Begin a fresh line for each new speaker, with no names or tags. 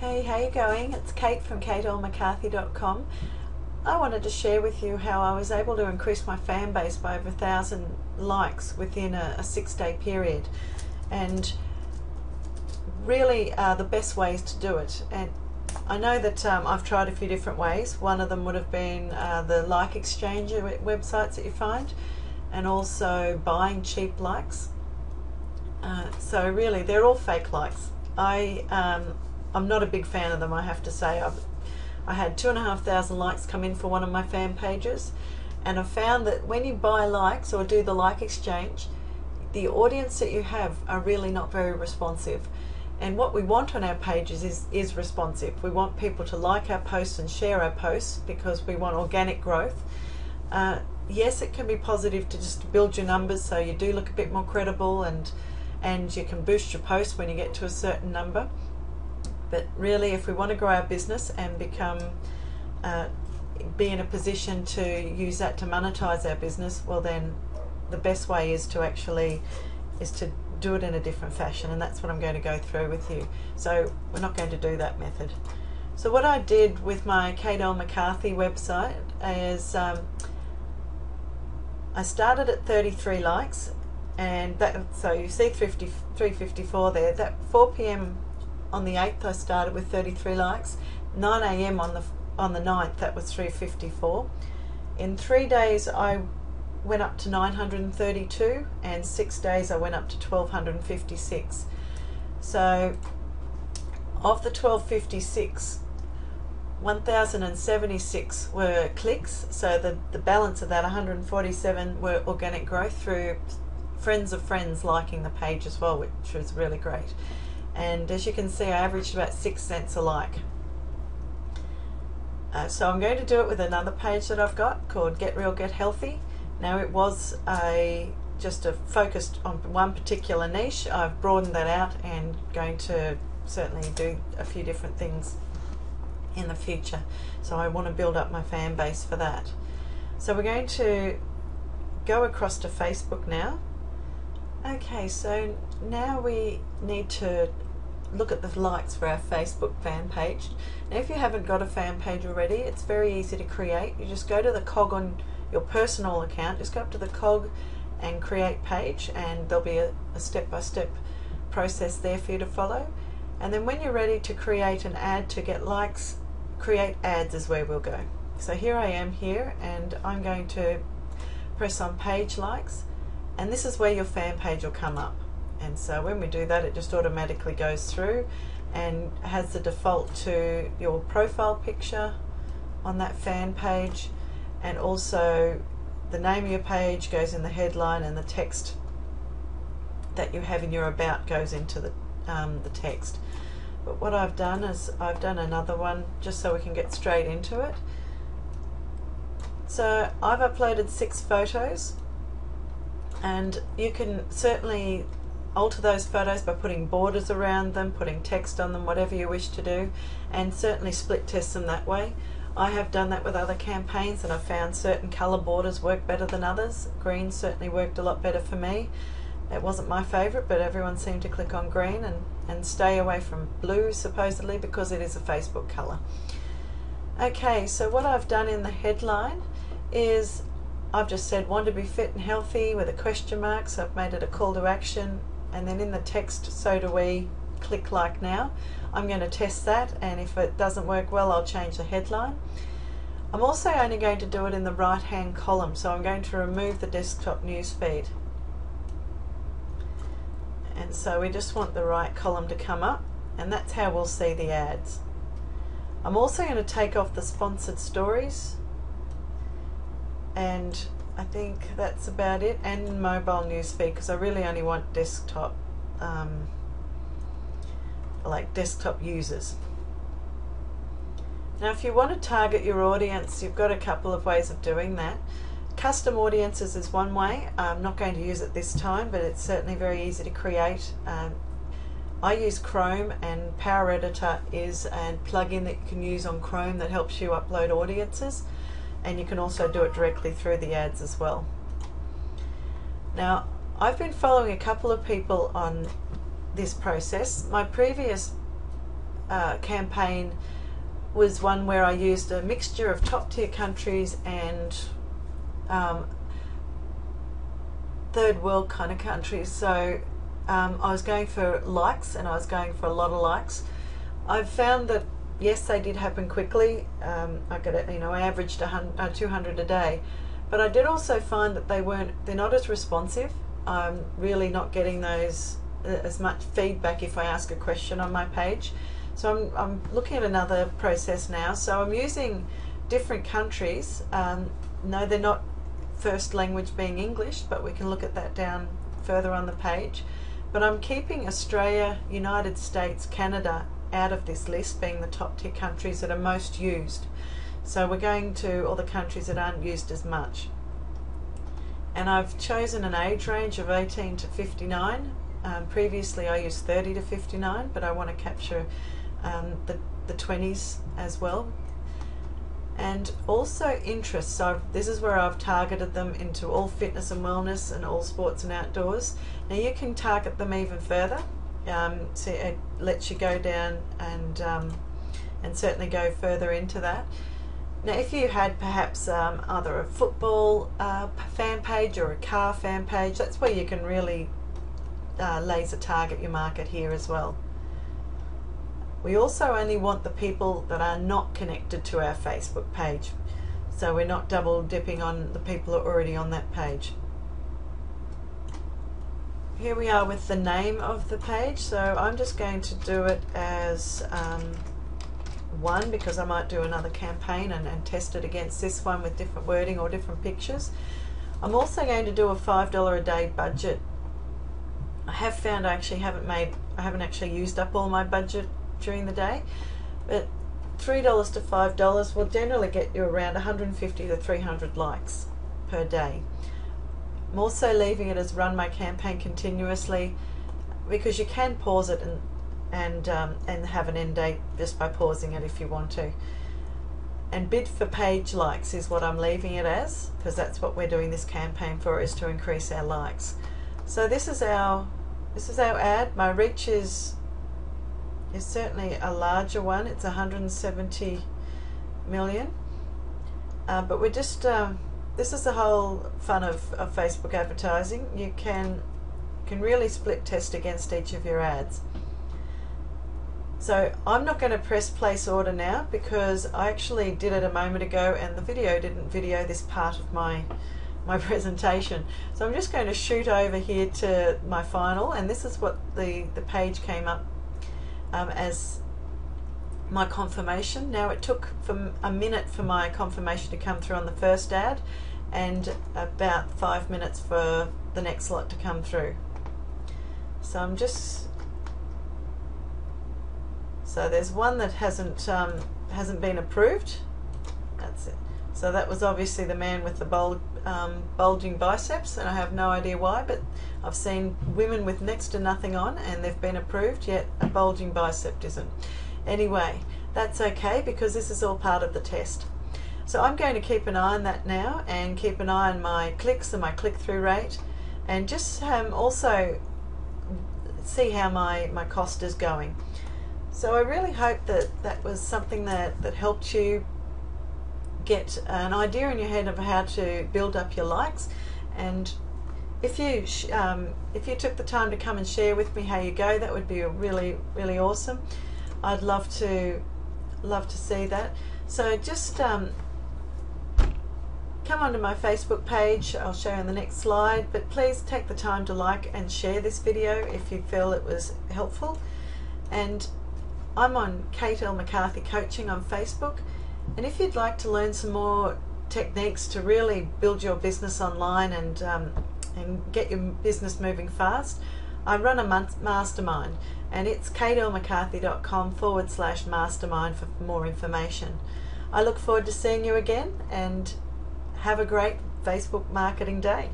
Hey, how you going? It's Kate from McCarthy.com. I wanted to share with you how I was able to increase my fan base by over 1,000 likes within a 6-day period, and really the best ways to do it. And I know that I've tried a few different ways. One of them would have been the like exchange websites that you find, and also buying cheap likes. So really they're all fake likes. I'm not a big fan of them, I have to say. I had 2,500 likes come in for one of my fan pages, and I've found that when you buy likes or do the like exchange, the audience that you have are really not very responsive. And what we want on our pages is responsive. We want people to like our posts and share our posts because we want organic growth. Yes, it can be positive to just build your numbers so you do look a bit more credible, and you can boost your posts when you get to a certain number. But really, if we want to grow our business and be in a position to use that to monetize our business, well then the best way is to do it in a different fashion, and that's what I'm going to go through with you. So we're not going to do that method. So what I did with my Kate L. McCarthy website is I started at 33 likes, and so you see 354 there. That 4 p.m. on the 8th I started with 33 likes. 9 a.m. on the 9th, that was 354. In 3 days I went up to 932, and 6 days I went up to 1,256. So of the 1,256, 1,076 were clicks, so the balance of that 147 were organic growth through friends of friends liking the page as well, which was really great. And as you can see, I averaged about 6 cents a like. So I'm going to do it with another page that I've got called Get Real, Get Healthy. Now, it was just focused on one particular niche. I've broadened that out and going to certainly do a few different things in the future. So I want to build up my fan base for that. So we're going to go across to Facebook now. Okay, so now we need to look at the likes for our Facebook fan page. Now, if you haven't got a fan page already, it's very easy to create. You just go to the cog on your personal account, just go up to the cog and create page, and there'll be a step-by-step process there for you to follow. And then when you're ready to create an ad to get likes, create ads is where we'll go. So here I am here, and I'm going to press on page likes, and this is where your fan page will come up. And so when we do that, it just automatically goes through and has the default to your profile picture on that fan page, and also the name of your page goes in the headline, and the text that you have in your about goes into the text. But what I've done is I've done another one just so we can get straight into it. So I've uploaded 6 photos, and you can certainly alter those photos by putting borders around them, putting text on them, whatever you wish to do, and certainly split test them that way. I have done that with other campaigns, and I've found certain colour borders work better than others. Green certainly worked a lot better for me. It wasn't my favourite, but everyone seemed to click on green and stay away from blue, supposedly, because it is a Facebook colour. Okay, so what I've done in the headline is I've just said want to be fit and healthy with a question mark, so I've made it a call to action, and then in the text, so do we, click like now. I'm going to test that, and if it doesn't work well, I'll change the headline. I'm also only going to do it in the right hand column, so I'm going to remove the desktop news feed. And so we just want the right column to come up, and that's how we'll see the ads. I'm also going to take off the sponsored stories, and I think that's about it, and mobile news feed, because I really only want desktop, like desktop users. Now, if you want to target your audience, you've got a couple of ways of doing that. Custom audiences is one way. I'm not going to use it this time, but it's certainly very easy to create. I use Chrome, and Power Editor is a plugin that you can use on Chrome that helps you upload audiences, and you can also do it directly through the ads as well. Now, I've been following a couple of people on this process. My previous campaign was one where I used a mixture of top tier countries and third world kind of countries. So I was going for likes, and I was going for a lot of likes. I've found that yes, they did happen quickly. I got it, I averaged 200 a day, but I did also find that they're not as responsive. I'm really not getting those as much feedback if I ask a question on my page. So I'm looking at another process now. So I'm using different countries. No, they're not first language being English, but we can look at that down further on the page. But I'm keeping Australia, United States, Canada out of this list, being the top tier countries that are most used. So we're going to all the countries that aren't used as much. And I've chosen an age range of 18 to 59. Previously I used 30 to 59, but I want to capture the 20s as well. And also interests. So this is where I've targeted them into all fitness and wellness and all sports and outdoors. Now you can target them even further. So it lets you go down and certainly go further into that. Now if you had perhaps either a football fan page or a car fan page, that's where you can really laser target your market here as well. We also only want the people that are not connected to our Facebook page, so we're not double dipping on the people who are already on that page. Here we are with the name of the page, so I'm just going to do it as one, because I might do another campaign and test it against this one with different wording or different pictures. I'm also going to do a $5 a day budget. I have found I haven't actually used up all my budget during the day, but $3 to $5 will generally get you around 150 to 300 likes per day. I'm also leaving it as run my campaign continuously, because you can pause it and have an end date just by pausing it if you want to. And bid for page likes is what I'm leaving it as, because that's what we're doing this campaign for, is to increase our likes. So this is our ad. My reach is certainly a larger one. It's 170 million. But we're just this is the whole fun of Facebook advertising. You can really split test against each of your ads. So I'm not going to press place order now, because I actually did it a moment ago and the video didn't video this part of my presentation. So I'm just going to shoot over here to my final, and this is what the page came up as my confirmation. Now it took a minute for my confirmation to come through on the first ad, and about 5 minutes for the next lot to come through. So I'm just, so there's one that hasn't been approved. That's it. So that was obviously the man with the bulging biceps, and I have no idea why, but I've seen women with next to nothing on and they've been approved, yet a bulging bicep isn't. Anyway, that's okay, because this is all part of the test. So I'm going to keep an eye on that now, and keep an eye on my clicks and my click-through rate, and just also see how my cost is going. So I really hope that was something that helped you get an idea in your head of how to build up your likes. And if you took the time to come and share with me how you go, that would be really awesome. I'd love to see that. So just come onto my Facebook page. I'll show you on the next slide, but please take the time to like and share this video if you feel it was helpful. And I'm on Kate L. McCarthy Coaching on Facebook. And if you'd like to learn some more techniques to really build your business online and get your business moving fast, I run a mastermind, and it's katelmccarthy.com/mastermind for more information. I look forward to seeing you again, and have a great Facebook marketing day.